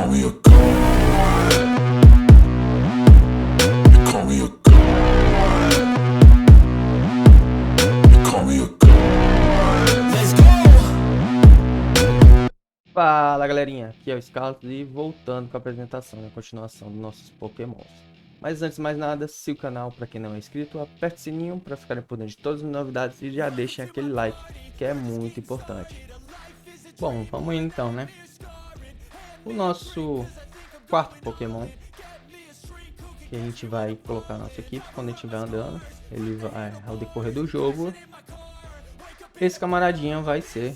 call me a god. You call me a god. You call me a god. Let's go. Fala galerinha, aqui é o Scarlet e voltando com a apresentação e a continuação dos nossos Pokémons. Mas antes de mais nada, se o canal, para quem não é inscrito, aperte o sininho para ficarem por dentro de todas as novidades e já deixem aquele like, que é muito importante. Bom, vamos indo então, né? O nosso quarto Pokémon, que a gente vai colocar na nossa equipe quando a gente estiver andando, ele vai ao decorrer do jogo. Esse camaradinha vai ser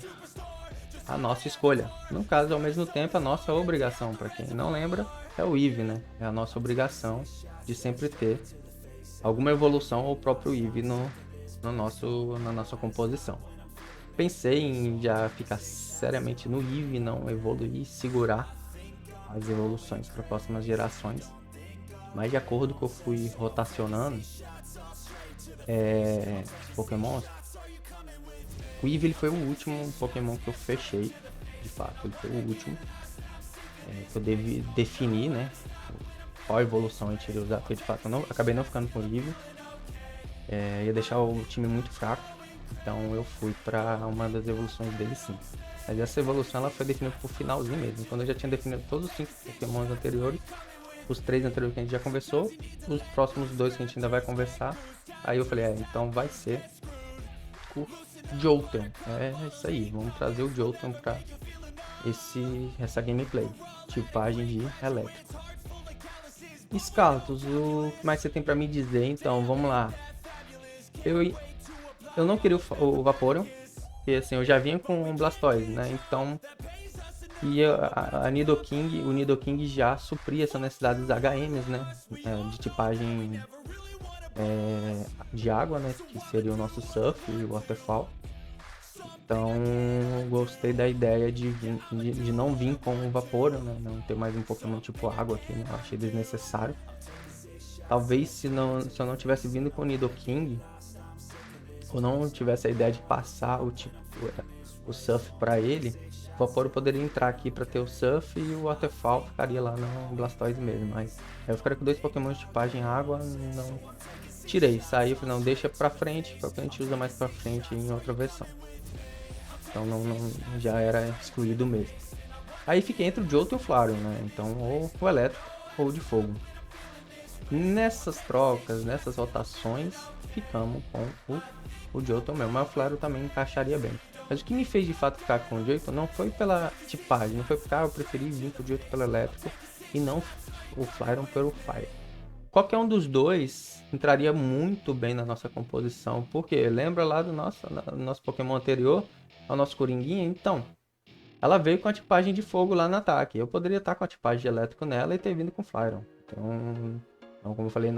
a nossa escolha. No caso, ao mesmo tempo, a nossa obrigação. Para quem não lembra, é o Eevee, né? É a nossa obrigação de sempre ter alguma evolução ou o próprio Eevee na nossa composição. Pensei em já ficar seriamente no Eevee, não evoluir e segurar as evoluções para próximas gerações. Mas de acordo com que eu fui rotacionando os Pokémons, o Eevee ele foi o último Pokémon que eu fechei, de fato, ele foi o último que eu definir, né, qual evolução a gente iria usar, porque de fato eu acabei não ficando com o Eevee, ia deixar o time muito fraco, então eu fui para uma das evoluções dele sim. Mas essa evolução ela foi definida por finalzinho mesmo, quando eu já tinha definido todos os 5 Pokémons anteriores, os 3 anteriores que a gente já conversou, os próximos 2 que a gente ainda vai conversar, aí eu falei, então vai ser o Jolteon, é isso aí, vamos trazer o Jolteon para essa gameplay, tipagem de elétrico. Scarlet, o que mais você tem para me dizer? Então, vamos lá. Eu não queria o Vaporeon, porque assim, eu já vinha com o Blastoise, né, então... E o Nidoking já supria essa necessidade dos HMs, né? De tipagem de água, né? Que seria o nosso Surf e o Waterfall. Então, gostei da ideia de não vir com o Vaporeon, né? Não ter mais um Pokémon tipo água aqui, né? Eu achei desnecessário. Talvez se eu não tivesse vindo com o Nidoking, ou não tivesse a ideia de passar o Surf para ele, o Vaporeon poderia entrar aqui para ter o Surf e o Waterfall ficaria lá no Blastoise mesmo, mas eu ficaria com 2 Pokémon de tipagem água, não tirei, saí, falei, não, deixa pra frente, porque a gente usa mais pra frente em outra versão. Então não já era excluído mesmo. Aí fiquei entre o Jolteon e o Flareon, né, então ou o elétrico ou o de fogo. Nessas trocas, nessas rotações, ficamos com o Jolteon mesmo, mas o Flareon também encaixaria bem. Mas o que me fez de fato ficar com o Jolteon não foi pela tipagem, não foi porque eu preferi vir com o Jolteon pelo elétrico e não o Flareon pelo Fire. Qualquer um dos dois entraria muito bem na nossa composição, porque lembra lá do nosso Pokémon anterior, ao nosso Coringuinha? Então, ela veio com a tipagem de fogo lá no ataque. Eu poderia estar com a tipagem de elétrico nela e ter vindo com o Flareon. Então, como eu falei,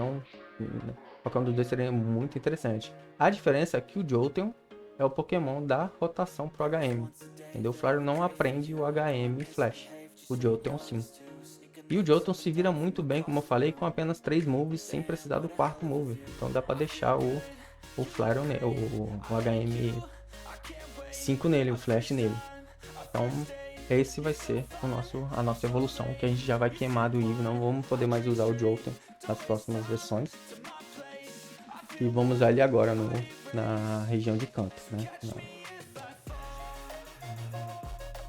qualquer um dos dois seria muito interessante. A diferença é que o Jolteon é o Pokémon da rotação pro HM, entendeu? O Flareon não aprende o HM Flash, o Jolteon sim. E o Jolteon se vira muito bem, como eu falei, com apenas 3 moves, sem precisar do 4º move. Então dá pra deixar o Flareon, o HM 5 nele, o Flash nele. Então esse vai ser a nossa evolução, que a gente já vai queimar do Eevee, não vamos poder mais usar o Jolteon nas próximas versões. E vamos usar ele agora na região de canto, né? Na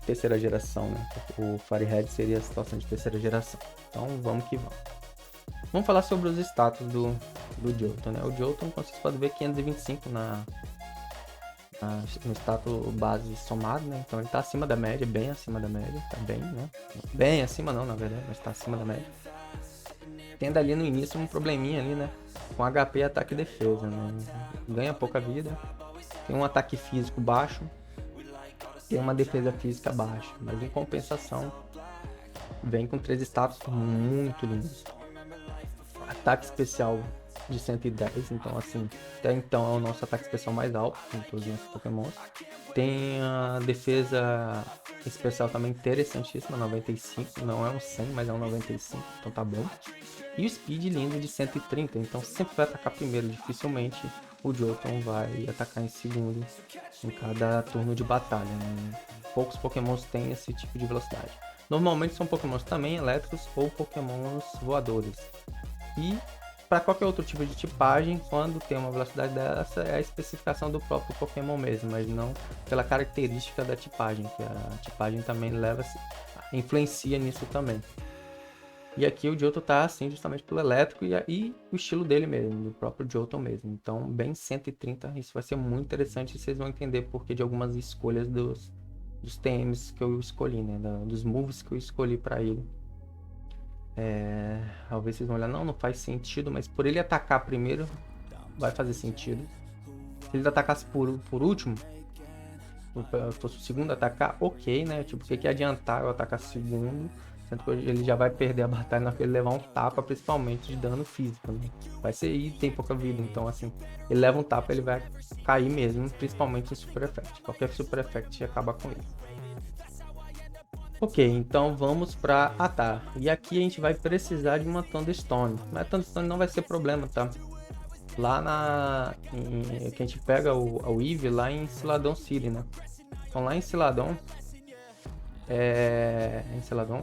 terceira geração, né? O Firehead seria a situação de terceira geração. Então vamos que vamos. Vamos falar sobre os status do Jolteon, né? O Jolteon, como vocês podem ver, 525 no status base somado, né? Então ele tá acima da média, bem acima da média, tá bem, né? Bem acima não, na verdade, mas tá acima da média. Tendo ali no início um probleminha ali, né? Com HP, ataque e defesa, né? Ganha pouca vida, tem um ataque físico baixo, tem uma defesa física baixa, mas em compensação vem com 3 status muito lindos. Ataque especial de 110, então assim, até então é o nosso ataque especial mais alto de todos os nossos Pokémons. Tem a defesa especial também interessantíssima, 95, não é um 100, mas é um 95, então tá bom. E o speed lindo de 130, então sempre vai atacar primeiro, dificilmente o Jolteon vai atacar em segundo em cada turno de batalha, né? poucos pokémons têm esse tipo de velocidade. Normalmente são pokémons também elétricos ou pokémons voadores. E para qualquer outro tipo de tipagem, quando tem uma velocidade dessa, é a especificação do próprio Pokémon mesmo, mas não pela característica da tipagem, que a tipagem também influencia nisso também. E aqui o Johto tá assim justamente pelo elétrico e o estilo dele mesmo, do próprio Johto mesmo. Então, bem 130, isso vai ser muito interessante e vocês vão entender porque de algumas escolhas dos TMs que eu escolhi, né? Dos moves que eu escolhi para ele. Talvez vocês vão olhar, não faz sentido, mas por ele atacar primeiro, vai fazer sentido. Se ele atacasse por último, fosse o segundo a atacar, ok, né? Tipo, o que adiantar eu atacar segundo, sendo que ele já vai perder a batalha na hora que ele levar um tapa, principalmente de dano físico, né? Vai ser e tem pouca vida, então assim, ele leva um tapa, ele vai cair mesmo, principalmente em Super Effect. Qualquer Super Effect acaba com ele. Ok, então vamos para Atar. E aqui a gente vai precisar de uma Thunderstone. Mas a Thunderstone não vai ser problema, tá? Lá que a gente pega o Eevee lá em Celadon City, né? Então lá em Celadon,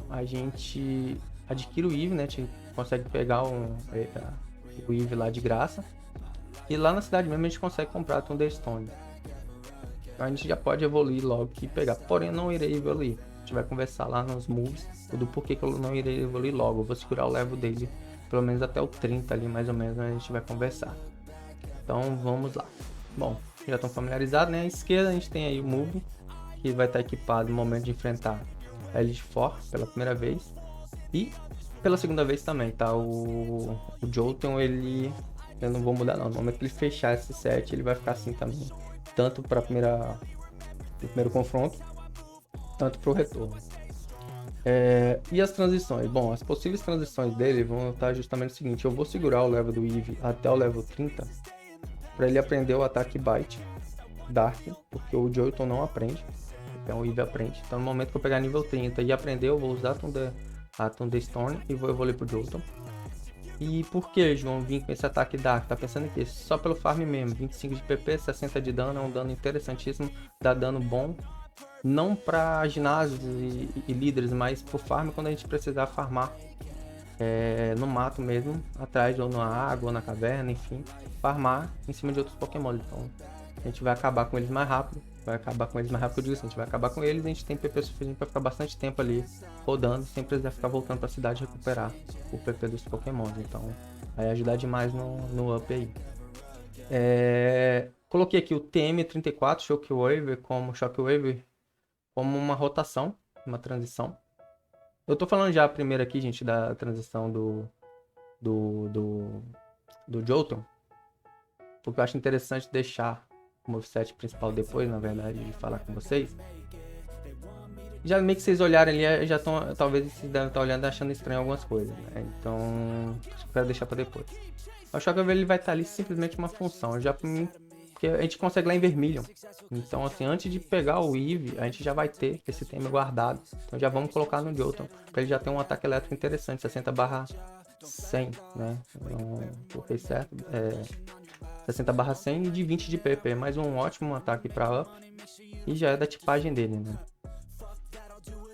a gente adquire o Eevee, né? A gente consegue pegar o Eevee lá de graça. E lá na cidade mesmo a gente consegue comprar a Thunderstone. Então a gente já pode evoluir logo e pegar. Porém eu não irei evoluir. A gente vai conversar lá nos moves do porquê que eu não irei evoluir logo. Eu vou segurar o level dele pelo menos até o 30 ali, mais ou menos, a gente vai conversar. Então vamos lá. Bom, já estão familiarizados, né? À esquerda a gente tem aí o move, que vai estar equipado no momento de enfrentar a Elite Four pela primeira vez. E pela segunda vez também, tá? O Jolteon, eu não vou mudar não. No momento que ele fechar esse set, ele vai ficar assim também. Tanto para o primeiro confronto, tanto para o retorno. E as transições? Bom, as possíveis transições dele vão estar justamente o seguinte: eu vou segurar o level do Eevee até o level 30 para ele aprender o ataque Bite Dark, porque o Jolteon não aprende, então o Eevee aprende. Então no momento que eu pegar nível 30 e aprender, eu vou usar a Thunderstone e vou evoluir pro Jolteon. E por que, João, vim com esse ataque Dark? Tá pensando em quê? Só pelo farm mesmo, 25 de PP, 60 de dano, é um dano interessantíssimo, dá dano bom. Não para ginásios e líderes, mas pro farm quando a gente precisar farmar no mato mesmo, atrás ou na água ou na caverna, enfim, farmar em cima de outros Pokémon. Então a gente vai acabar com eles mais rápido, eu digo assim, a gente vai acabar com eles e a gente tem PP suficiente para ficar bastante tempo ali rodando, sem precisar ficar voltando para a cidade recuperar o PP dos Pokémon. Então vai ajudar demais no up aí. Coloquei aqui o TM34 Shockwave como uma rotação, uma transição. Eu tô falando já primeiro aqui, gente, da transição do Jolteon, porque eu acho interessante deixar o moveset principal depois, na verdade, de falar com vocês. Já meio que vocês olharem ali, talvez vocês devem estar olhando e achando estranho algumas coisas, né? Então, eu quero deixar para depois. O Shockwave ele vai estar ali simplesmente uma função, já para mim, porque a gente consegue lá em Vermilion. Então, assim, antes de pegar o Eevee, a gente já vai ter esse tema guardado. Então, já vamos colocar no Jolteon, para ele já ter um ataque elétrico interessante, 60/100, né? Então, coloquei certo. 60/100 e de 20 de PP, mais um ótimo ataque para up. E já é da tipagem dele, né?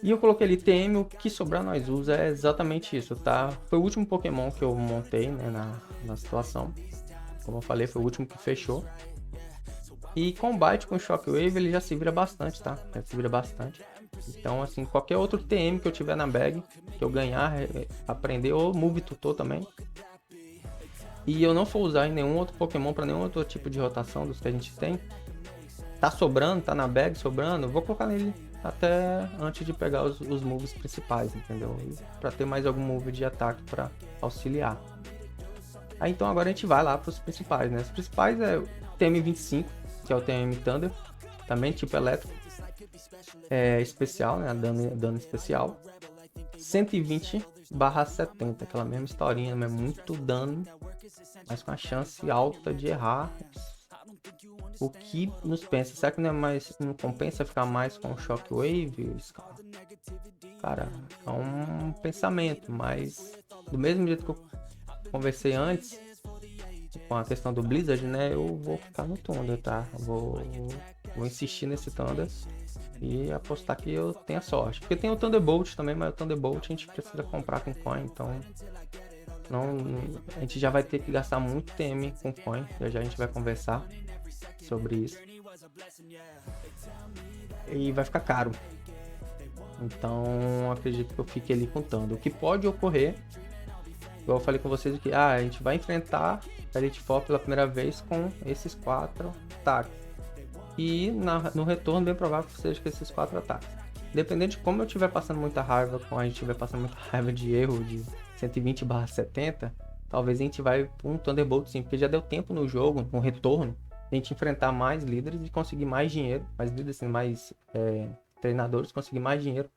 E eu coloquei ali TM, o que sobrar nós usa, é exatamente isso, tá? Foi o último Pokémon que eu montei, né, na situação. Como eu falei, foi o último que fechou. E combate com Shockwave ele já se vira bastante, tá? Já se vira bastante. Então, assim, qualquer outro TM que eu tiver na bag, que eu ganhar, aprender, ou Move Tutor também. E eu não for usar em nenhum outro Pokémon para nenhum outro tipo de rotação dos que a gente tem. Tá sobrando, tá na bag sobrando, vou colocar nele até antes de pegar os moves principais, entendeu? Para ter mais algum move de ataque para auxiliar. Aí então agora a gente vai lá para os principais, né? Os principais é o TM25, que é o TM Thunder, também tipo elétrico, especial, né? Dano especial. 120/70, aquela mesma historinha, mas muito dano, mas com a chance alta de errar. O que nos pensa? Será que não compensa ficar mais com o Shockwave? Cara, é um pensamento, mas do mesmo jeito que eu conversei antes com a questão do Blizzard, né? Eu vou ficar no Thunder, tá? Vou insistir nesse Thunder. e apostar que eu tenha sorte. Porque tem o Thunderbolt também, mas o Thunderbolt a gente precisa comprar com coin, então não, a gente já vai ter que gastar muito TM com coin. Já a gente vai conversar sobre isso. E vai ficar caro. Então acredito que eu fique ali contando. O que pode ocorrer, igual eu falei com vocês, que a gente vai enfrentar a Elite Four pela primeira vez com esses 4 ataques. E no retorno, bem provável que seja com esses 4 ataques. Dependendo de como eu estiver passando muita raiva, como a gente estiver passando muita raiva de erro de 120/70, talvez a gente vai para um Thunderbolt sim, porque já deu tempo no jogo, no retorno, a gente enfrentar mais líderes e conseguir mais dinheiro, mais líderes, assim, mais treinadores, conseguir mais dinheiro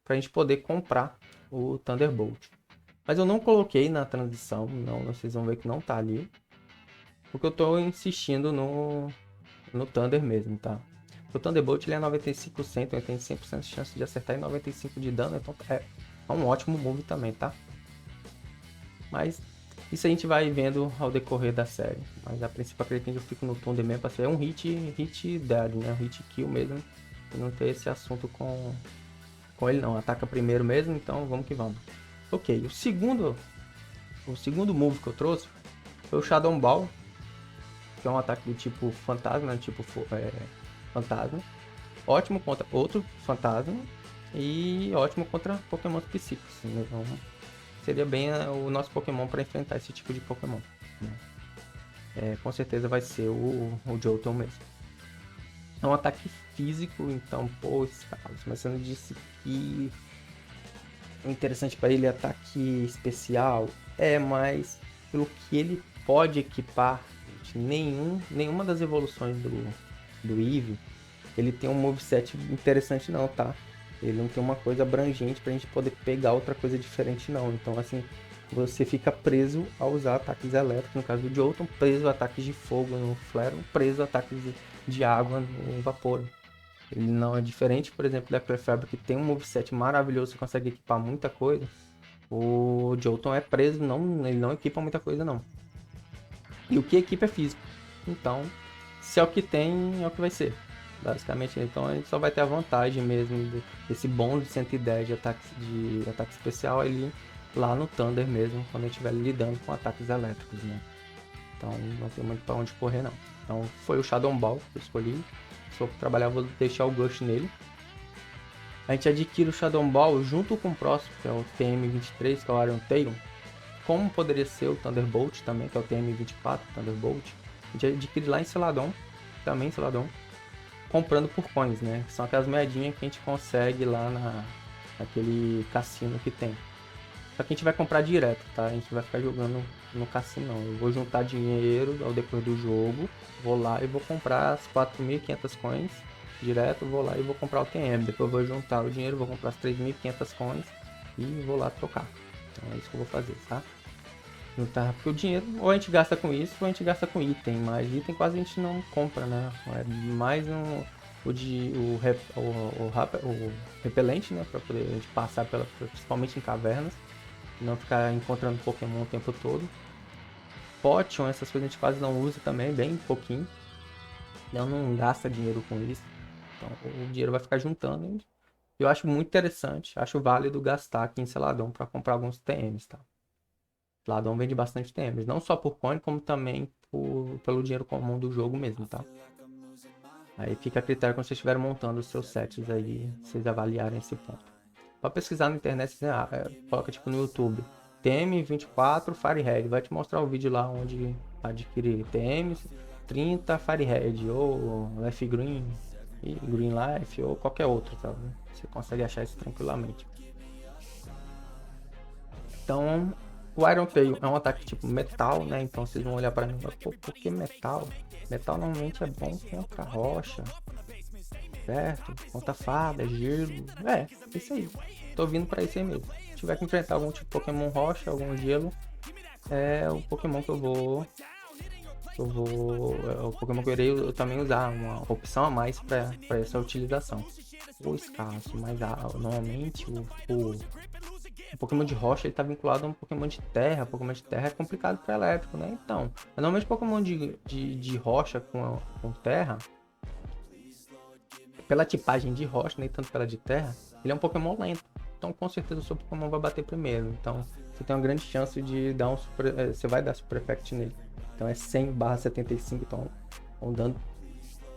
para a gente poder comprar o Thunderbolt. Mas eu não coloquei na transição, não, vocês vão ver que não tá ali, porque eu tô insistindo no Thunder mesmo, tá? O Thunderbolt ele é 95%, ele tem 100% de chance de acertar e 95% de dano, então é um ótimo move também, tá? Mas isso a gente vai vendo ao decorrer da série. Mas a princípio acredito que eu fico no Thunder mesmo para ser um hit dead, né? Um hit kill mesmo. E não ter esse assunto com ele não. Ataca primeiro mesmo, então vamos que vamos. Ok, o segundo move que eu trouxe foi o Shadow Ball, que é um ataque do tipo fantasma, né? Tipo fantasma. Ótimo contra outro fantasma e ótimo contra Pokémon psíquicos. Então seria bem o nosso Pokémon para enfrentar esse tipo de Pokémon, né? Com certeza vai ser o Jolteon mesmo. É um ataque físico, então, pô, Carlos, mas você não disse que o interessante para ele é ataque especial? Mas pelo que ele pode equipar, nenhuma das evoluções do Eevee, ele tem um moveset interessante não, tá? Ele não tem uma coisa abrangente pra gente poder pegar outra coisa diferente não. Então assim, você fica preso a usar ataques elétricos, no caso do Jolteon, preso a ataques de fogo no Flareon, preso a ataques de água no Vaporeon. Ele não é diferente, por exemplo, da Clefairy, que tem um moveset maravilhoso, você consegue equipar muita coisa. O Jolteon é preso, ele não equipa muita coisa não. E o que equipa é físico. Então, se é o que tem, é o que vai ser. Basicamente, então a gente só vai ter a vantagem mesmo desse bônus de 110 de ataque especial ali lá no Thunder mesmo, quando a gente estiver lidando com ataques elétricos, né? Então não tem muito para onde correr não. Então foi o Shadow Ball que eu escolhi. Se eu trabalhar, vou deixar o Gush nele. A gente adquire o Shadow Ball junto com o próximo, que é o TM23, que é o Iron Tail. Como poderia ser o Thunderbolt também, que é o TM24, Thunderbolt. A gente adquire lá em Celadon, também em Celadon, comprando por coins, né? Que são aquelas moedinhas que a gente consegue lá naquele cassino que tem. Só que a gente vai comprar direto, tá? A gente vai ficar jogando no cassino não. Eu vou juntar dinheiro ao decorrer do jogo, vou lá e vou comprar as 4.500 coins direto, vou lá e vou comprar o TM. Depois eu vou juntar o dinheiro, vou comprar as 3.500 coins e vou lá trocar. Então é isso que eu vou fazer, tá? Juntar, porque o dinheiro ou a gente gasta com isso ou a gente gasta com item, mas item quase a gente não compra, né? É mais o repelente, né? Pra poder a gente passar principalmente em cavernas, não ficar encontrando Pokémon o tempo todo. Potion, essas coisas a gente quase não usa também, bem pouquinho. Então não gasta dinheiro com isso. Então o dinheiro vai ficar juntando. Eu acho muito interessante, acho válido gastar aqui em Celadon para comprar alguns TMs, tá? Celadon vende bastante TMs, não só por coin, como também pelo dinheiro comum do jogo mesmo, tá? Aí fica a critério quando vocês estiverem montando os seus sets aí, vocês avaliarem esse ponto. Para pesquisar na internet, você coloca tipo no YouTube, TM24 Firehead, vai te mostrar o vídeo lá onde adquirir TMs, 30 Firehead, ou Life Green, e Green Life, ou qualquer outro, tá? Você consegue achar isso tranquilamente. Então, o Iron Tail é um ataque tipo metal, né? Então vocês vão olhar para mim e falar, pô, por que metal? Metal normalmente é bom contra rocha, certo? Contra fada, gelo. Isso aí. Tô vindo para isso aí mesmo. Se tiver que enfrentar algum tipo de Pokémon rocha, algum gelo, é o Pokémon que eu vou. É o Pokémon que eu irei também usar, uma opção a mais para essa utilização. O escasso, mas normalmente o Pokémon de rocha ele tá vinculado a um Pokémon de terra. Pokémon de terra é complicado para elétrico, né? Então, normalmente Pokémon de rocha com terra pela tipagem de rocha, nem tanto pela de terra, ele é um Pokémon lento. Então com certeza o seu Pokémon vai bater primeiro. Então você tem uma grande chance de dar você vai dar Super Effect nele. Então é 100/75, então é um dano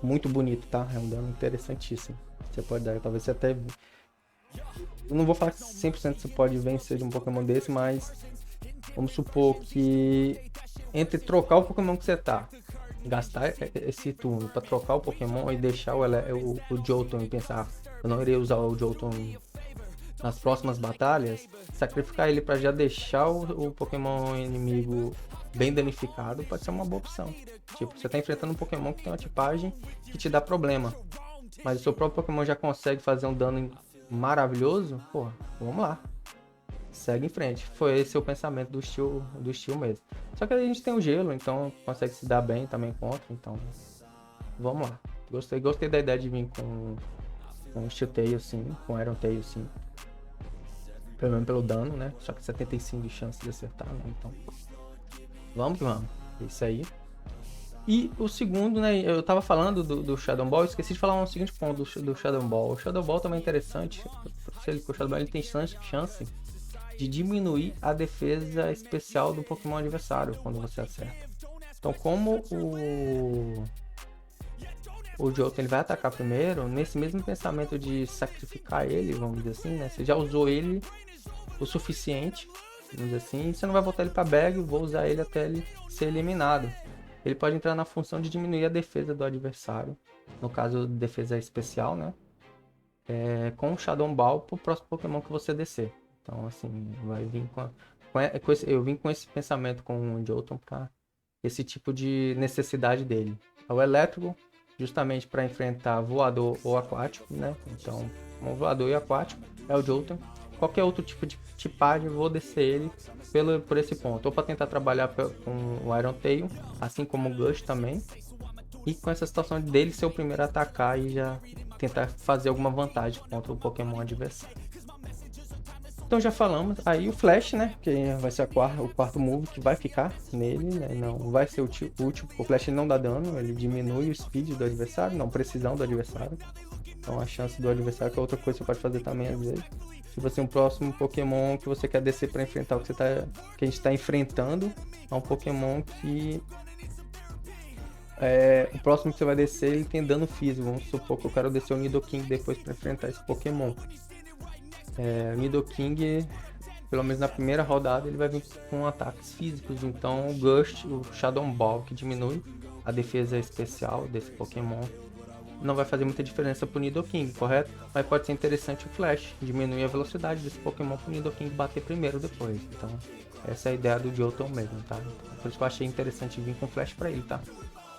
muito bonito, tá? É um dano interessantíssimo. Você pode dar, talvez você até... Eu não vou falar que 100% você pode vencer de um Pokémon desse, mas vamos supor que entre trocar o Pokémon que você tá, gastar esse turno para trocar o Pokémon e deixar o Jolteon e pensar, eu não irei usar o Jolteon nas próximas batalhas, sacrificar ele para já deixar o Pokémon inimigo bem danificado pode ser uma boa opção. Tipo, você tá enfrentando um Pokémon que tem uma tipagem que te dá problema, mas o seu próprio Pokémon já consegue fazer um dano maravilhoso, pô, vamos lá. Segue em frente. Foi esse o pensamento do Steel mesmo. Só que aí a gente tem o gelo, então consegue se dar bem também contra, então vamos lá. Gostei da ideia de vir com o Steel Tail sim, com Iron Tail sim. Pelo menos pelo dano, né? Só que 75 de chance de acertar, né? Então vamos que vamos. Isso aí. E o segundo, né? Eu tava falando do Shadow Ball, esqueci de falar um seguinte ponto do Shadow Ball. O Shadow Ball também é interessante. O Shadow Ball ele tem chance de diminuir a defesa especial do Pokémon adversário quando você acerta. Então, como o Jolteon ele vai atacar primeiro, nesse mesmo pensamento de sacrificar ele, vamos dizer assim, né? Você já usou ele o suficiente, vamos dizer assim, e você não vai botar ele para bag, vou usar ele até ele ser eliminado. Ele pode entrar na função de diminuir a defesa do adversário, no caso defesa especial, né? Com o Shadow Ball pro próximo Pokémon que você descer. Então, assim, vai vir eu vim com esse pensamento com o Jolteon para esse tipo de necessidade dele. É o elétrico, justamente para enfrentar voador ou aquático, né? Então, um voador e aquático é o Jolteon. Qualquer outro tipo de tipagem, vou descer ele por esse ponto. Ou para tentar trabalhar com o Iron Tail, assim como o Gush também. E com essa situação dele ser o primeiro a atacar e já tentar fazer alguma vantagem contra o Pokémon adversário. Então já falamos, aí o Flash, né, que vai ser o quarto move que vai ficar nele, né, não vai ser útil, o Flash ele não dá dano, ele diminui o speed do adversário, não precisão do adversário, então a chance do adversário, que é outra coisa que você pode fazer também às vezes. Se você um próximo Pokémon que você quer descer para enfrentar que a gente está enfrentando, é um Pokémon que o próximo que você vai descer ele tem dano físico, vamos supor que eu quero descer o Nidoking depois para enfrentar esse Pokémon. O Nidoking, pelo menos na primeira rodada, ele vai vir com ataques físicos. Então o Gush, o Shadow Ball, que diminui a defesa especial desse Pokémon, não vai fazer muita diferença pro Nidoking, correto? Mas pode ser interessante o Flash, diminuir a velocidade desse Pokémon pro Nidoking bater primeiro depois. Então essa é a ideia do Jolteon mesmo, tá? Por isso que eu achei interessante vir com Flash pra ele, tá?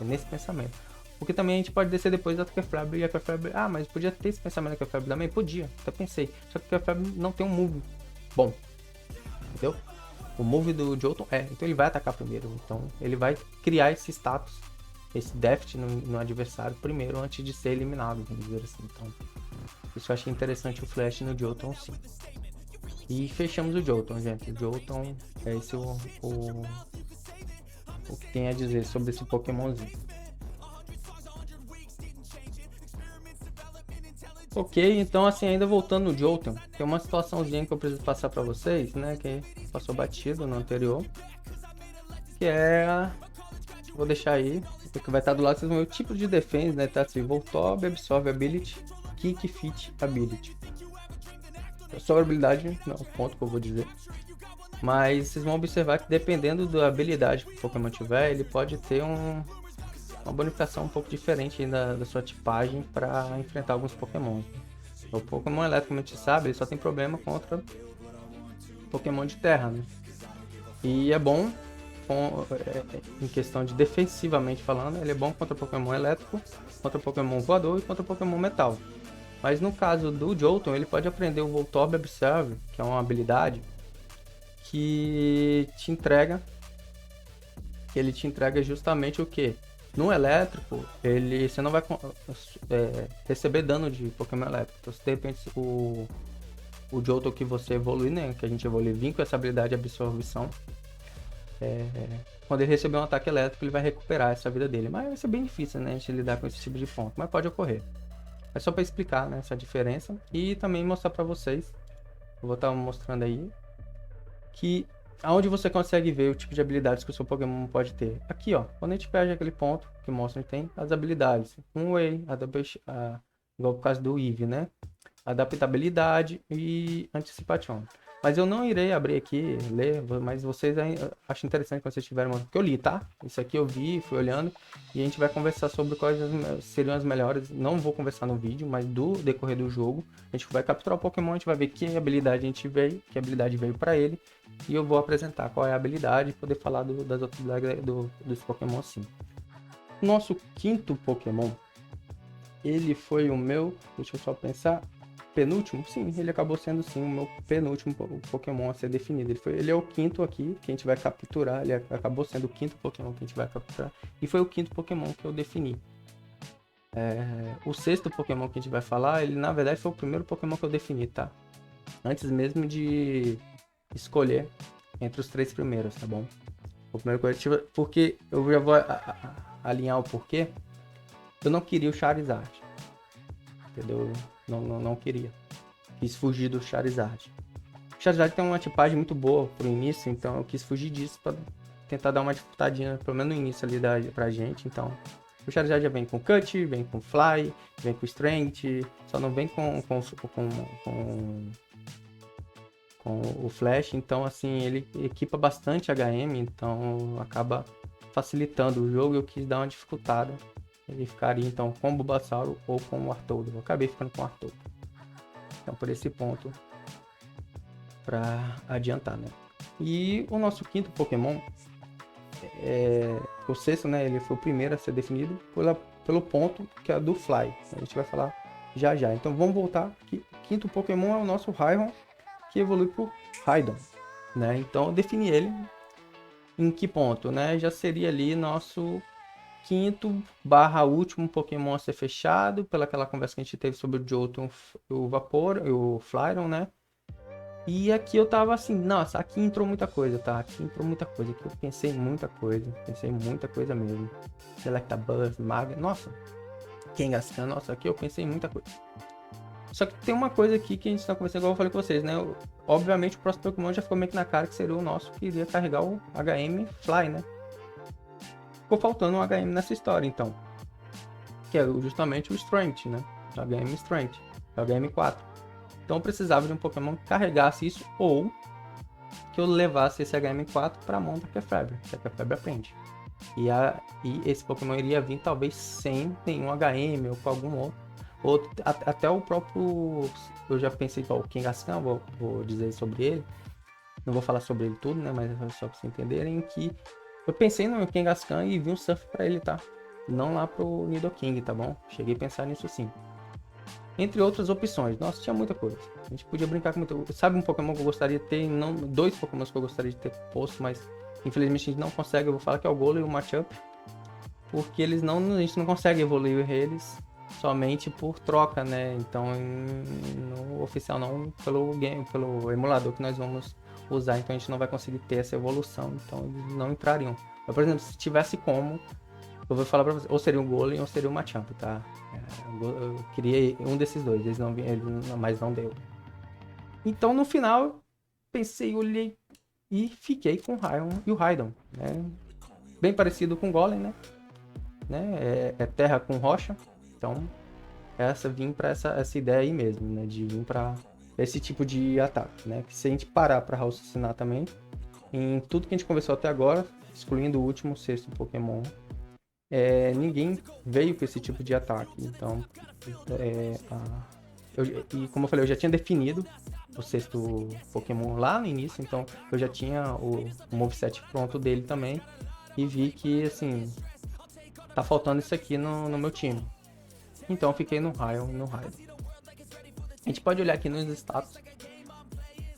É nesse pensamento. Porque também a gente pode descer depois da Kefrabble e a Kefrabble... Ah, mas podia ter esse pensamento da Kefrabble também? Podia, até pensei. Só que a Kefrabble não tem um move bom. Entendeu? O move do Jolteon então ele vai atacar primeiro. Então ele vai criar esse status, esse déficit no adversário primeiro antes de ser eliminado, vamos dizer assim. Então, isso eu achei interessante o Flash no Jolteon sim. E fechamos o Jolteon, gente. O Jolteon é esse o que tem a dizer sobre esse Pokémonzinho. Ok, então assim, ainda voltando no Jolteon, tem uma situaçãozinha que eu preciso passar pra vocês, né, que passou batido no anterior, que vou deixar aí, porque vai estar do lado, vocês vão ver o tipo de defense, né, tá assim, Voltorb, Absorb Ability, Kick, Fit Ability. Só a habilidade, não, ponto que eu vou dizer. Mas vocês vão observar que dependendo da habilidade que o Pokémon tiver, ele pode ter uma bonificação um pouco diferente da sua tipagem para enfrentar alguns Pokémon. O Pokémon elétrico, como a gente sabe, ele só tem problema contra Pokémon de terra, né? E é bom, em questão de defensivamente falando, ele é bom contra Pokémon elétrico, contra Pokémon voador e contra Pokémon metal. Mas no caso do Jolteon, ele pode aprender o Voltorb Observe, que é uma habilidade que ele te entrega justamente o que? No elétrico, você não vai receber dano de Pokémon elétrico. Então, se de repente o Jolteon que você evolui, né, que a gente evolui, vir com essa habilidade de absorção, quando ele receber um ataque elétrico, ele vai recuperar essa vida dele. Mas vai ser bem difícil, né, a gente lidar com esse tipo de ponto, mas pode ocorrer. É só para explicar, né, essa diferença e também mostrar para vocês. Eu vou estar mostrando aí que aonde você consegue ver o tipo de habilidades que o seu Pokémon pode ter. Aqui, ó, quando a gente pega aquele ponto que mostra onde tem as habilidades. Way, igual por causa do Eevee, né? Adaptabilidade e Anticipation. Mas eu não irei abrir aqui, ler, mas vocês acham interessante quando vocês tiverem, porque eu li, tá? Isso aqui eu vi, fui olhando, e a gente vai conversar sobre quais seriam as melhores. Não vou conversar no vídeo, mas do decorrer do jogo, a gente vai capturar o Pokémon, a gente vai ver que habilidade a gente veio, que habilidade veio para ele, e eu vou apresentar qual é a habilidade e poder falar das outras habilidades dos Pokémon assim. Nosso quinto Pokémon, ele foi o meu, deixa eu só pensar, penúltimo? Sim, ele acabou sendo sim o meu penúltimo Pokémon a ser definido. Ele é o quinto aqui que a gente vai capturar. Ele acabou sendo o quinto Pokémon que a gente vai capturar. E foi o quinto Pokémon que eu defini. O sexto Pokémon que a gente vai falar, ele na verdade foi o primeiro Pokémon que eu defini, tá? Antes mesmo de escolher entre os 3 primeiros, tá bom? O primeiro coletivo, porque eu já vou alinhar o porquê. Eu não queria o Charizard. Entendeu? Não queria. Quis fugir do Charizard. O Charizard tem uma tipagem muito boa pro início, então eu quis fugir disso pra tentar dar uma dificultadinha, pelo menos no início ali pra gente. Então, o Charizard já vem com Cut, vem com Fly, vem com Strength, só não vem com o Flash. Então, assim, ele equipa bastante HM, então acaba facilitando o jogo e eu quis dar uma dificultada. Ele ficaria então com o Bulbasaur ou com o Artoldo. Eu acabei ficando com o Artoldo. Então por esse ponto, para adiantar, né? E o nosso quinto Pokémon, o sexto, né? Ele foi o primeiro a ser definido pelo ponto que é do Fly. A gente vai falar já já. Então vamos voltar que o quinto Pokémon é o nosso Rairon, que evolui pro Raidon, né? Então eu defini ele em que ponto, né? Já seria ali nosso quinto / último Pokémon a ser fechado, pelaquela conversa que a gente teve sobre o Jolteon, o Vapor, o Flyron, né? E aqui eu tava assim, nossa, aqui entrou muita coisa, tá? Aqui entrou muita coisa, aqui eu pensei em muita coisa mesmo. Electabuzz, Maga, nossa, Kangaskhan, nossa, aqui eu pensei em muita coisa. Só que tem uma coisa aqui que a gente tá conversando, igual eu falei com vocês, né? Obviamente o próximo Pokémon já ficou meio que na cara que seria o nosso, que iria carregar o HM Fly, né? Ficou faltando um HM nessa história, então. Que é justamente o Strength, né? O HM Strength. O HM4. Então eu precisava de um Pokémon que carregasse isso ou que eu levasse esse HM4 para a mão da Kefebre. Que a Kefebre aprende. E esse Pokémon iria vir talvez sem nenhum HM ou com algum outro. Até o próprio... Eu já pensei, ó, o Kangaskhan, vou dizer sobre ele. Não vou falar sobre ele tudo, né? Mas é só para vocês entenderem que eu pensei no Kangaskhan e vi um surf pra ele, tá? Não lá pro Nidoking, tá bom? Cheguei a pensar nisso sim. Entre outras opções. Nossa, tinha muita coisa. A gente podia brincar com muito... Sabe um Pokémon que eu gostaria de ter? Não, 2 Pokémons que eu gostaria de ter posto, mas infelizmente a gente não consegue. Eu vou falar que é o Golem e o Machamp. Porque a gente não consegue evoluir eles somente por troca, né? Então, no oficial não, pelo emulador que nós vamos usar, então a gente não vai conseguir ter essa evolução, então eles não entrariam. Mas, por exemplo, se tivesse como, eu vou falar pra você, ou seria um Golem ou seria um Machamp, tá? Eu queria um desses dois, mas não deu. Então no final, pensei, olhei e fiquei com o Rairon e o Raidon, né? Bem parecido com o Golem, né? É terra com rocha, então vim para essa ideia aí mesmo, né? De vir para esse tipo de ataque, né? Que se a gente parar para raciocinar também, em tudo que a gente conversou até agora, excluindo o último, sexto Pokémon, ninguém veio com esse tipo de ataque. Então, e como eu falei, eu já tinha definido o sexto Pokémon lá no início, então eu já tinha o moveset pronto dele também, e vi que, assim, tá faltando isso aqui no meu time. Então eu fiquei no Rairon e no Raidon. A gente pode olhar aqui nos status,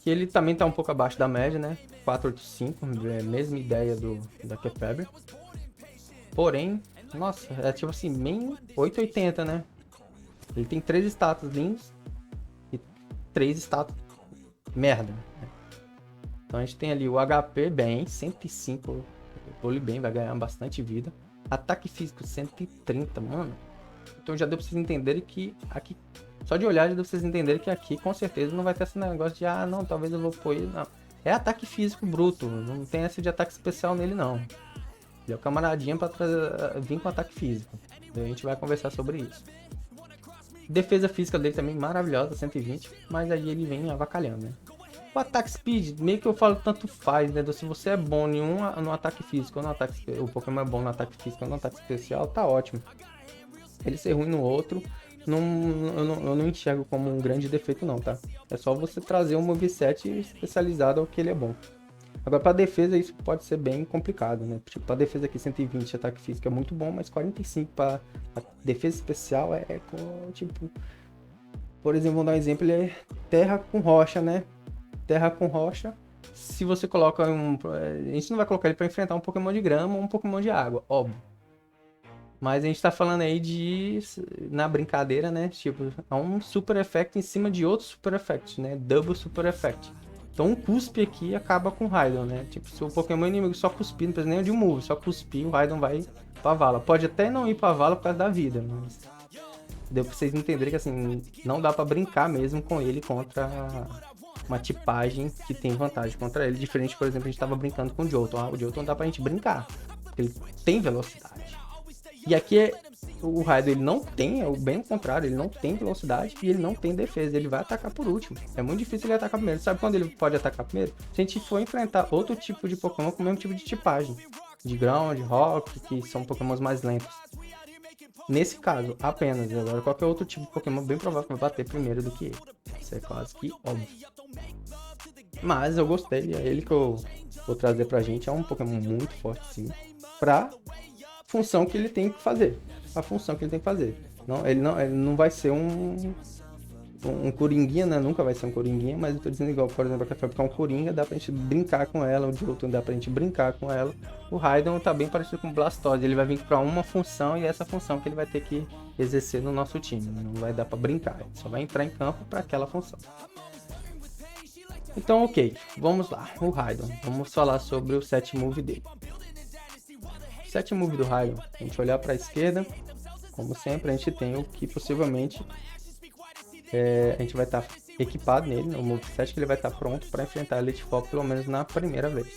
que ele também tá um pouco abaixo da média, né? 485, mesma ideia da Kefebre. Porém, nossa, é tipo assim, bem 880, né? Ele tem 3 status lindos e 3 status merda. Né? Então a gente tem ali o HP bem, 105, vôlei bem, vai ganhar bastante vida. Ataque físico 130, mano. Então já deu pra vocês entenderem que aqui, só de olhar já deu pra vocês entenderem que aqui com certeza não vai ter esse negócio de, ah, não, talvez eu vou pôr ele, não. É ataque físico bruto, não tem essa de ataque especial nele não. Ele é o camaradinha pra vir com ataque físico. A gente vai conversar sobre isso. Defesa física dele também maravilhosa, 120, mas aí ele vem avacalhando, né? O ataque speed, meio que eu falo tanto faz, né? Se você é bom em no ataque físico ou no ataque... O Pokémon é bom no ataque físico ou no ataque especial, tá ótimo. Ele ser ruim no outro, eu não enxergo como um grande defeito não, tá? É só você trazer um moveset especializado ao que ele é bom. Agora pra defesa isso pode ser bem complicado, né? Tipo, pra defesa aqui 120, ataque físico é muito bom, mas 45 pra defesa especial tipo... Por exemplo, vamos dar um exemplo, ele é terra com rocha, né? Terra com rocha, se você coloca a gente não vai colocar ele pra enfrentar um Pokémon de grama ou um Pokémon de água, óbvio. Mas a gente tá falando aí na brincadeira, né? Tipo, há um Super Effect em cima de outro Super Effect, né? Double Super Effect. Então um cuspe aqui acaba com o Raidon, né? Tipo, se o Pokémon inimigo só cuspir, não precisa nem de um move, só cuspir, o Raidon vai pra vala. Pode até não ir pra vala por causa da vida, mas deu pra vocês entenderem que assim, não dá pra brincar mesmo com ele contra uma tipagem que tem vantagem contra ele. Diferente, por exemplo, a gente tava brincando com o Jolteon. O Jolteon dá pra gente brincar, porque ele tem velocidade. E aqui o Raidon, ele não tem, é bem o contrário, ele não tem velocidade e ele não tem defesa, ele vai atacar por último. É muito difícil ele atacar primeiro. Sabe quando ele pode atacar primeiro? Se a gente for enfrentar outro tipo de Pokémon com o mesmo tipo de tipagem, de Ground, Rock, que são Pokémons mais lentos. Nesse caso, apenas. Agora, qualquer outro tipo de Pokémon, bem provável que vai bater primeiro do que ele. Isso é quase que óbvio. Mas eu gostei, é ele que eu vou trazer pra gente. É um Pokémon muito forte, sim, pra função que ele tem que fazer. A função que ele tem que fazer. Ele não vai ser um coringuinha, né? Nunca vai ser um coringuinha, mas eu tô dizendo igual, por exemplo, a Café, porque é um coringa, dá pra gente brincar com ela, o Jolteon dá pra gente brincar com ela. O Raidon tá bem parecido com o Blastoise, ele vai vir pra uma função e é essa função que ele vai ter que exercer no nosso time, não vai dar pra brincar, ele só vai entrar em campo pra aquela função. Então, ok, vamos lá, o Raidon, vamos falar sobre o set move dele. O set move do Raidon, a gente olhar pra esquerda, como sempre, a gente tem o que possivelmente a gente vai estar equipado nele, no moveset, que ele vai estar pronto para enfrentar a Elite Four pelo menos na primeira vez.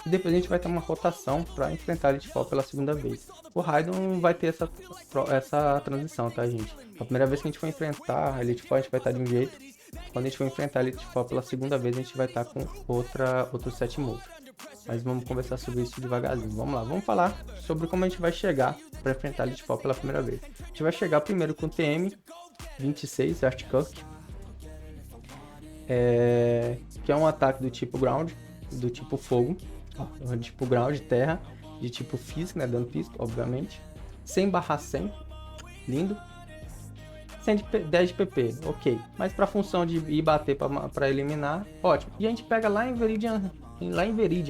E depois a gente vai ter uma rotação para enfrentar a Elite Four pela segunda vez. O Raidon vai ter essa transição, tá, gente? A primeira vez que a gente for enfrentar a Elite Four, a gente vai estar de um jeito. Quando a gente for enfrentar a Elite Four pela segunda vez, a gente vai estar com outro set move. Mas vamos conversar sobre isso devagarzinho. Vamos lá, vamos falar sobre como a gente vai chegar para enfrentar a Elite Four pela primeira vez. A gente vai chegar primeiro com o TM 26, Articuck, que é um ataque do tipo Ground, do tipo Fogo, do tipo Ground, Terra, de tipo Físico, né, dano físico, obviamente, 100/100, lindo, 110 de PP, ok, mas para função de ir bater para eliminar, ótimo. E a gente pega lá em Viridian,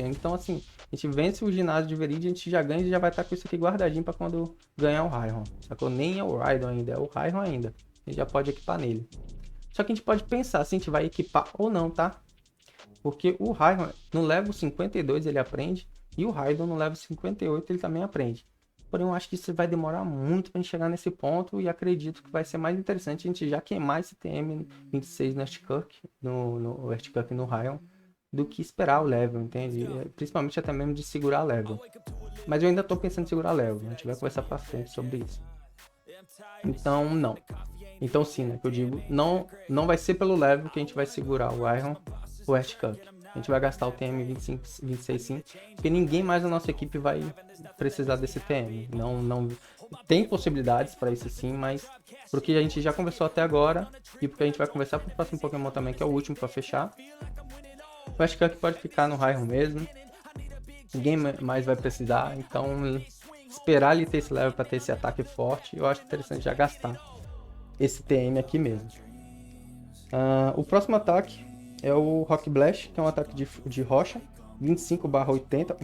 então assim, a gente vence o ginásio de Viridian, a gente já ganha e já vai estar com isso aqui guardadinho para quando ganhar o Rairon, sacou? Nem é o Raidon ainda, é o Rairon ainda. A gente já pode equipar nele. Só que a gente pode pensar se a gente vai equipar ou não, tá? Porque o Rairon no level 52 ele aprende. E o Raidon no level 58 ele também aprende. Porém eu acho que isso vai demorar muito pra gente chegar nesse ponto. E acredito que vai ser mais interessante a gente já queimar esse TM26 no Articuck, no Articuck e no Rairon, do que esperar o level, entende? Principalmente até mesmo de segurar level. Mas eu ainda tô pensando em segurar level. A gente vai conversar pra frente sobre isso. Então não. Então sim, né, que eu digo, não vai ser pelo level que a gente vai segurar o Rairon ou o Articuck. A gente vai gastar o TM 26 sim, porque ninguém mais na nossa equipe vai precisar desse TM. Não tem possibilidades para isso sim, mas porque a gente já conversou até agora e porque a gente vai conversar pro próximo Pokémon também, que é o último para fechar. O Articuck pode ficar no Rairon mesmo. Ninguém mais vai precisar, então esperar ele ter esse level para ter esse ataque forte, eu acho interessante já gastar esse TM aqui mesmo. O próximo ataque é o Rock Blast, que é um ataque de rocha, 25/80.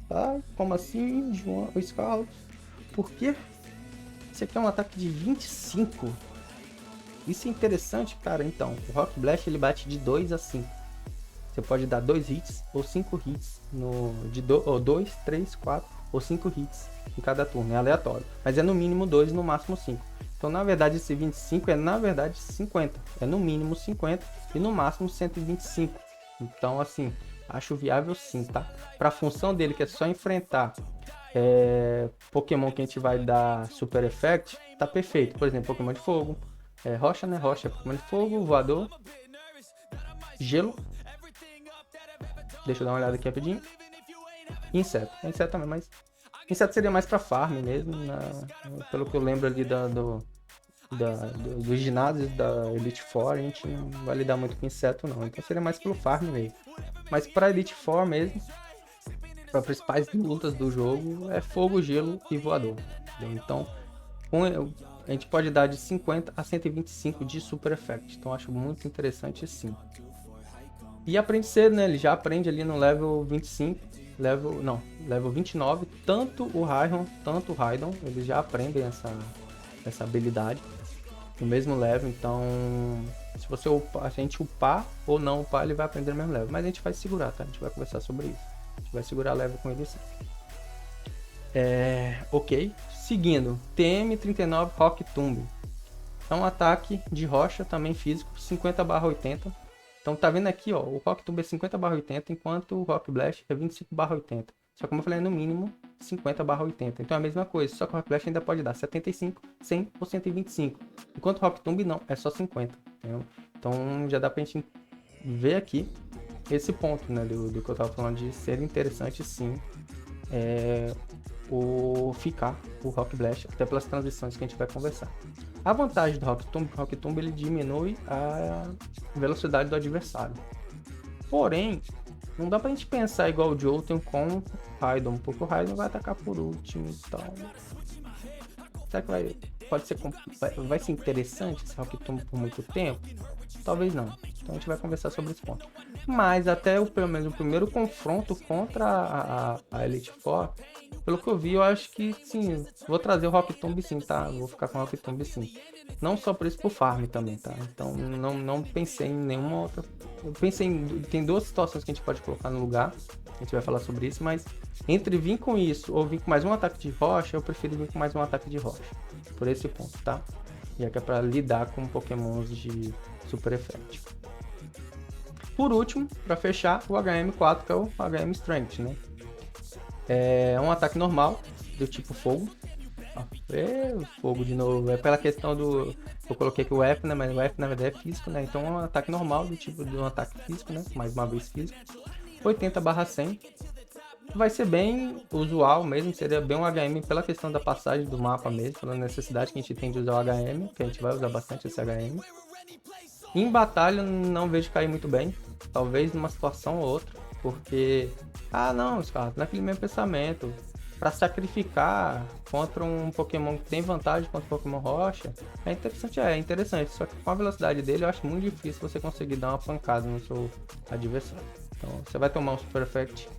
Tá, como assim, João Scarlet? Por quê? Esse aqui é um ataque de 25. Isso é interessante, cara. Então, o Rock Blast ele bate de 2 a 5. Você pode dar 2 hits ou 5 hits de 2, 3, 4 ou 5 hits em cada turno, é aleatório. Mas é no mínimo 2 e no máximo 5. Então, na verdade, esse 25 é, na verdade, 50. É no mínimo 50 e no máximo 125. Então, assim, acho viável sim, tá? Para a função dele, que é só enfrentar Pokémon que a gente vai dar Super Effect, tá perfeito. Por exemplo, Pokémon de fogo, rocha, né? Rocha, Pokémon de fogo, voador, gelo. Deixa eu dar uma olhada aqui rapidinho. Inseto. Inseto também, mas inseto seria mais para farm mesmo, pelo que eu lembro ali dos ginásios da Elite Four, a gente não vai lidar muito com inseto não, então seria mais pelo farm mesmo. Mas para Elite Four mesmo, para principais lutas do jogo, é fogo, gelo e voador. Entendeu? Então, a gente pode dar de 50 a 125 de Super Effect, então acho muito interessante sim. E aprende cedo, né? Ele já aprende ali no level 25, level 29, tanto o Raihan, tanto o Raidon, eles já aprendem essa habilidade no mesmo level, então se você a gente upar ou não upar, ele vai aprender no mesmo level, mas a gente vai segurar, tá? A gente vai conversar sobre isso, a gente vai segurar level com ele sim. Ok, seguindo, TM39 Rock Tomb, é um ataque de rocha, também físico, 50/80. Então tá vendo aqui, ó, o Rock Tomb é 50/80, enquanto o Rock Blast é 25/80. Só que como eu falei, é no mínimo 50/80. Então é a mesma coisa, só que o Rock Blast ainda pode dar 75, 100 ou 125. Enquanto o Rock Tomb não, é só 50. Entendeu? Então já dá pra gente ver aqui esse ponto, né, do que eu tava falando de ser interessante sim, o Rock Blast, até pelas transições que a gente vai conversar. A vantagem do Rock Tomb ele diminui a velocidade do adversário. Porém, não dá pra gente pensar igual o Jolteon com o Raidon, porque o Raidon vai atacar por último, então... Será que vai ser interessante esse Rock Tomb por muito tempo? Talvez não. Então a gente vai conversar sobre esse ponto. Mas até pelo menos o primeiro confronto contra a Elite Four, pelo que eu vi, eu acho que sim, vou trazer o Rock Tomb sim, tá? Vou ficar com o Rock Tomb sim. Não só por isso, pro farm também, tá? Então não pensei em nenhuma outra. Eu pensei tem duas situações que a gente pode colocar no lugar. A gente vai falar sobre isso, mas entre vir com isso ou vir com mais um ataque de rocha, eu prefiro vir com mais um ataque de rocha. Por esse ponto, tá? Já que é pra lidar com pokémons de Super Effect. Por último, para fechar, o HM4, que é o HM Strength, né? É um ataque normal, do tipo fogo. Fogo de novo. É pela questão do... Eu coloquei aqui o F, né? Mas o F na verdade é físico, né? Então é um ataque normal, do tipo de um ataque físico, né? Mais uma vez físico. 80/100. Vai ser bem usual mesmo, seria bem um HM pela questão da passagem do mapa mesmo, pela necessidade que a gente tem de usar o HM, que a gente vai usar bastante esse HM. Em batalha não vejo cair muito bem, talvez numa situação ou outra, porque... Ah não, Scarlet, não é aquele mesmo pensamento. Para sacrificar contra um Pokémon que tem vantagem contra o Pokémon Rocha, é interessante, só que com a velocidade dele eu acho muito difícil você conseguir dar uma pancada no seu adversário. Então você vai tomar um Super Effect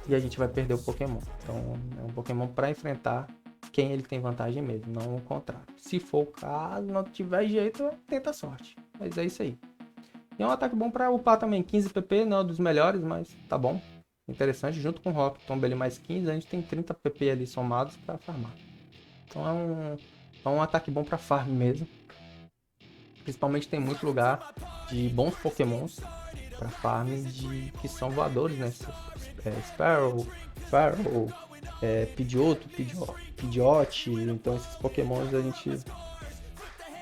e a gente vai perder o Pokémon. Então é um Pokémon para enfrentar quem ele tem vantagem mesmo, não o contrário. Se for o caso, não tiver jeito, tenta a sorte. Mas é isso aí. E é um ataque bom para upar também, 15 PP, não é um dos melhores, mas tá bom. Interessante, junto com o Rock Tomb ele mais 15, a gente tem 30 PP ali somados para farmar. Então é um ataque bom para farm mesmo. Principalmente tem muito lugar de bons Pokémons para farm que são voadores, né? Sparrow, Pidgeot, então esses Pokémons a gente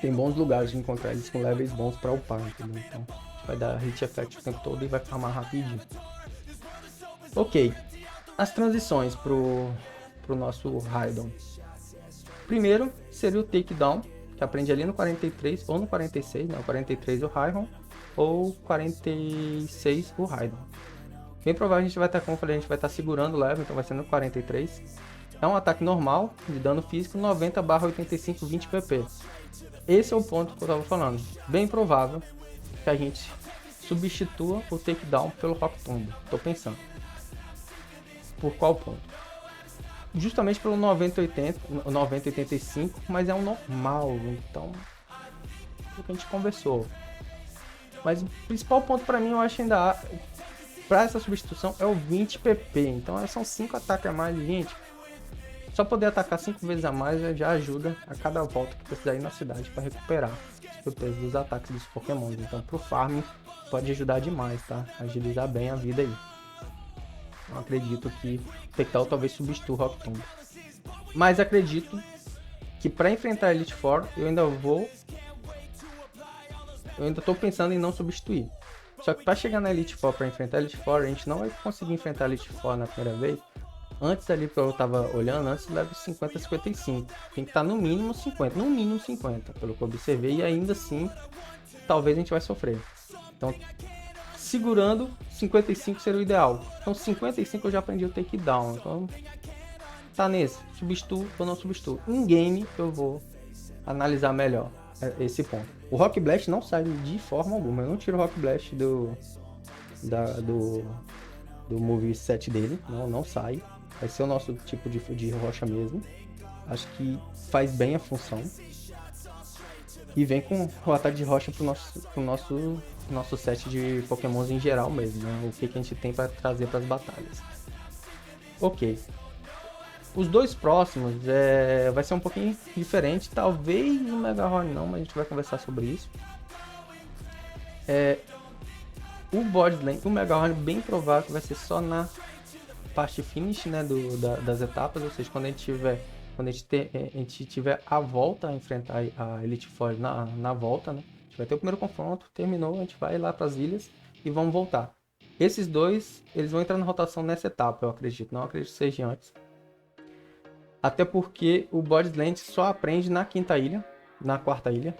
tem bons lugares de encontrar eles com levels bons para upar, entendeu? Então a gente vai dar hit effect o tempo todo e vai farmar rapidinho. Ok, as transições pro nosso Raidon. Primeiro seria o Takedown, que aprende ali no 43 ou no 46, né? O 43 o Raihan ou 46 o Raidon. Bem provável a gente vai estar, como eu falei, a gente vai estar segurando o level, então vai ser no 43. É um ataque normal, de dano físico, 90/85, 20 PP. Esse é o ponto que eu estava falando. Bem provável que a gente substitua o Takedown pelo Rock Tomb. Estou pensando. Por qual ponto? Justamente pelo 90/85, mas é um normal, então é o que a gente conversou. Mas o principal ponto para mim, eu acho para essa substituição é o 20 PP, então são 5 ataques a mais, gente. Só poder atacar 5 vezes a mais já ajuda a cada volta que precisar ir na cidade para recuperar os peso dos ataques dos Pokémon. Então pro farm pode ajudar demais, tá? Agilizar bem a vida aí. Eu acredito que o Tectal talvez substitua o Rock Tomb. Mas acredito que para enfrentar a Elite Four eu ainda tô pensando em não substituir. Só que para chegar na Elite Four, para enfrentar a Elite Four, a gente não vai conseguir enfrentar a Elite Four na primeira vez. Antes ali que eu tava olhando, antes level 50, 55. Tem que estar no mínimo 50, no mínimo 50, pelo que eu observei. E ainda assim, talvez a gente vai sofrer. Então, segurando, 55 seria o ideal. Então, 55 eu já aprendi o takedown. Então, tá nesse. Substituo ou não substituo. Em game, eu vou analisar melhor esse ponto. O Rock Blast não sai de forma alguma. Eu não tiro o Rock Blast do moveset dele. Não sai. Vai ser o nosso tipo de rocha mesmo. Acho que faz bem a função. E vem com o ataque de rocha pro nosso set de Pokémons em geral mesmo, né? O que a gente tem para trazer para as batalhas. Ok. Os dois próximos vai ser um pouquinho diferente. Talvez o Mega Horn não, mas a gente vai conversar sobre isso. O Borderland, o Mega Horn bem provável que vai ser só na parte finish, né, das etapas, ou seja, quando a gente tiver a volta a enfrentar a Elite Four na volta, né, a gente vai ter o primeiro confronto, terminou, a gente vai lá para as ilhas e vamos voltar. Esses dois, eles vão entrar na rotação nessa etapa, eu acredito, não acredito que seja antes. Até porque o Borderland só aprende na quarta ilha,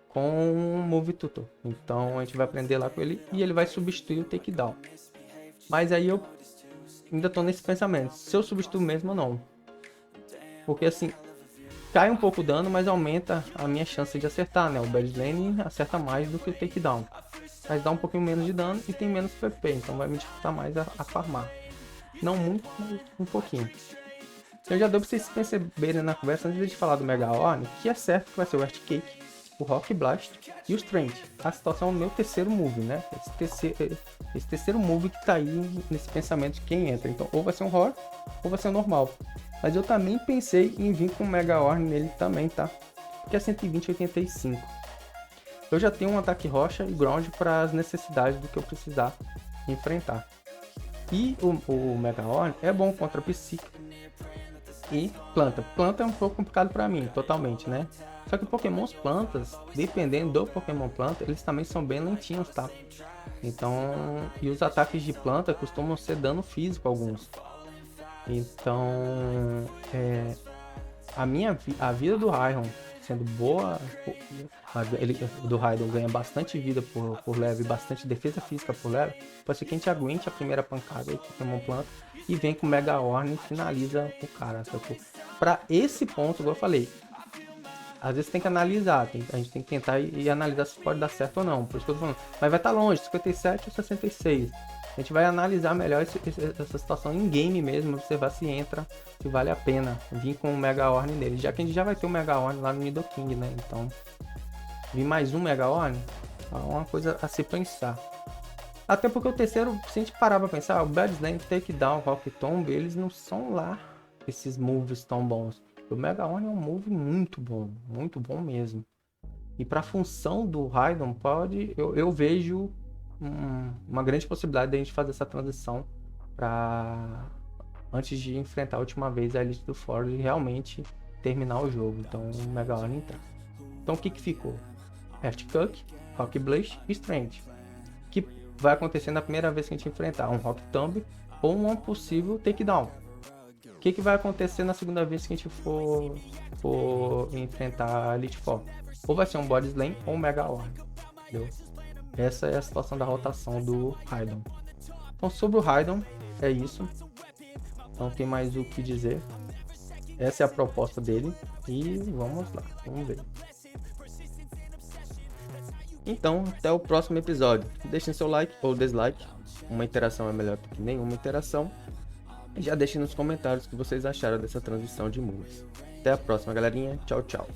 com o Move Tutor. Então a gente vai aprender lá com ele e ele vai substituir o Takedown. Mas aí eu ainda tô nesse pensamento, se eu substituo mesmo ou não. Porque assim, cai um pouco o dano, mas aumenta a minha chance de acertar, né? O Bad Lane acerta mais do que o Takedown. Mas dá um pouquinho menos de dano e tem menos PP, então vai me dificultar mais a farmar. Não muito, mas um pouquinho. Então já deu pra vocês perceberem na conversa, antes de falar do Mega Horn, que é certo que vai ser o Earthquake, o Rock Blast e o Strength. A situação é o meu terceiro move, né? Esse terceiro move que tá aí nesse pensamento de quem entra. Então, ou vai ser um Roar, ou vai ser um normal. Mas eu também pensei em vir com o Mega Horn nele também, tá? Que é 120-85. Eu já tenho um ataque rocha e ground para as necessidades do que eu precisar enfrentar. E o Mega Horn é bom contra Psíquico e planta. Planta é um pouco complicado para mim, totalmente, né? Só que Pokémons plantas, dependendo do Pokémon planta, eles também são bem lentinhos, tá? Então, e os ataques de planta costumam ser dano físico alguns. Então, a vida do Rairon sendo boa, do Raidon ganha bastante vida por leve, bastante defesa física por leve, pode ser que a gente aguente a primeira pancada do Pokémon planta e vem com o Mega Horn e finaliza o cara. Para esse ponto, igual eu falei, às vezes tem que analisar, a gente tem que tentar e analisar se pode dar certo ou não. Por isso que eu tô falando, mas vai estar longe, 57 ou 66. A gente vai analisar melhor essa situação em game mesmo, observar se entra, se vale a pena vir com o Mega Horn nele. Já que a gente já vai ter o Mega Horn lá no Nidoking, né? Então, vir mais um Mega Horn é uma coisa a se pensar. Até porque o terceiro, se a gente parar pra pensar, o Bad Slam, Takedown, Rock Tomb, eles não são lá esses moves tão bons. O Mega Horn é um move muito bom mesmo. E para a função do Raidon, eu vejo uma grande possibilidade de a gente fazer essa transição para antes de enfrentar a última vez a Elite do Ford e realmente terminar o jogo. Então o Mega Horn entrar. Então o que ficou? Earthquake, Rock Blast e Strength. Que vai acontecer na primeira vez que a gente enfrentar um Rock Tomb ou um possível Takedown. O que vai acontecer na segunda vez que a gente for enfrentar a Elite Four? Ou vai ser um Body Slam ou um Mega Horn. Entendeu? Essa é a situação da rotação do Raidon. Então sobre o Raidon é isso. Não tem mais o que dizer. Essa é a proposta dele. E vamos lá, vamos ver. Então, até o próximo episódio. Deixem seu like ou dislike. Uma interação é melhor do que nenhuma interação. E já deixem nos comentários o que vocês acharam dessa transição de moves. Até a próxima, galerinha. Tchau, tchau.